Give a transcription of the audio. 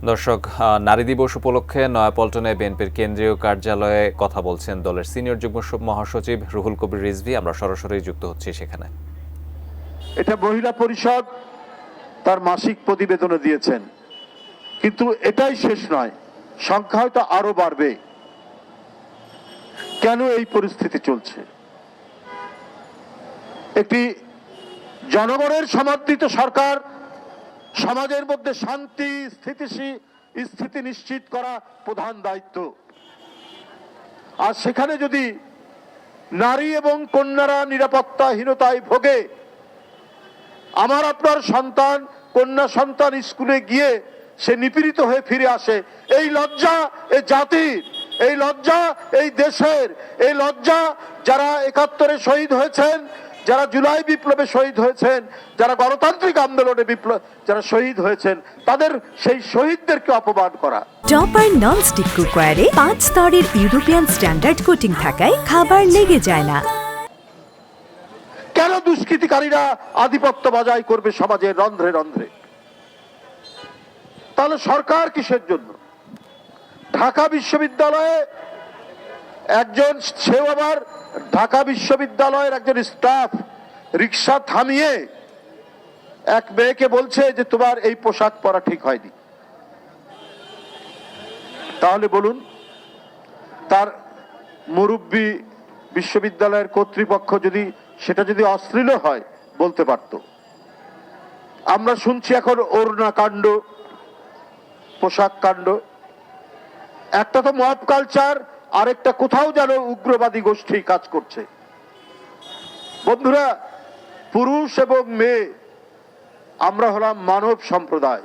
দর্শক, নারী দিবস উপলক্ষে নয়াপল্টনে বিএনপির কেন্দ্রীয় কার্যালয়ে কথা বলছেন দলের সিনিয়র যুগ্ম মহাসচিব রুহুল কবির রিজভী। আমরা সরাসরি যুক্ত হচ্ছি সেখানে। এটা মহিলা পরিষদ তার মাসিক প্রতিবেদনে দিয়েছেন, কিন্তু এটাই শেষ নয়, সংখ্যা হয়তো আরো বাড়বে। কেন এই পরিস্থিতি চলছে? একটি জনগণের সমর্থিত সরকার সমাজের মধ্যে শান্তি স্থিতি নিশ্চিত করা প্রধান দায়িত্ব। আর সেখানে যদি নারী এবং কন্যারা নিরাপত্তাহীনতায় ভোগে, আমার আপনার সন্তান, কন্যা সন্তান স্কুলে গিয়ে সে নিপীড়িত হয়ে ফিরে আসে, এই লজ্জা এই জাতির, এই লজ্জা এই দেশের, এই লজ্জা যারা ৭১-এ শহীদ হয়েছেন, যারা জুলাই বিপ্লবে শহীদ হয়েছেন, যারা গণতান্ত্রিক আন্দোলনে যারা শহীদ হয়েছেন, তাদের সেই শহীদদেরকে অপমান করা। টপার ননস্টিক কুকওয়্যারে ৫ স্তরের ইউরোপিয়ান স্ট্যান্ডার্ড কোটিং থাকায় খাবার লেগে যায় না। কেন দুষ্কৃতিকারীরা আধিপত্য বজায় করবে সমাজের রন্ধ্রে রন্ধ্রে? তাহলে সরকার কিসের জন্য? ঢাকা বিশ্ববিদ্যালয়ে একজন, সেও আবার ঢাকা বিশ্ববিদ্যালয়ের একজন স্টাফ, রিক্সা থামিয়ে এক মেয়েকে বলছে যে তোমার এই পোশাক পরা ঠিক হয়নি। তাহলে বলুন, তার মুরব্বী বিশ্ববিদ্যালয়ের কর্তৃপক্ষ সেটা যদি অশ্লীল হয় বলতে পারত। আমরা শুনছি এখন ওড়না কাণ্ড, পোশাক কাণ্ড। একটা তো মব কালচার, আরেকটা কোথাও যেন উগ্রবাদী গোষ্ঠী কাজ করছে। বন্ধুরা, পুরুষ এবং মেয়ে আমরা হলাম মানব সম্প্রদায়।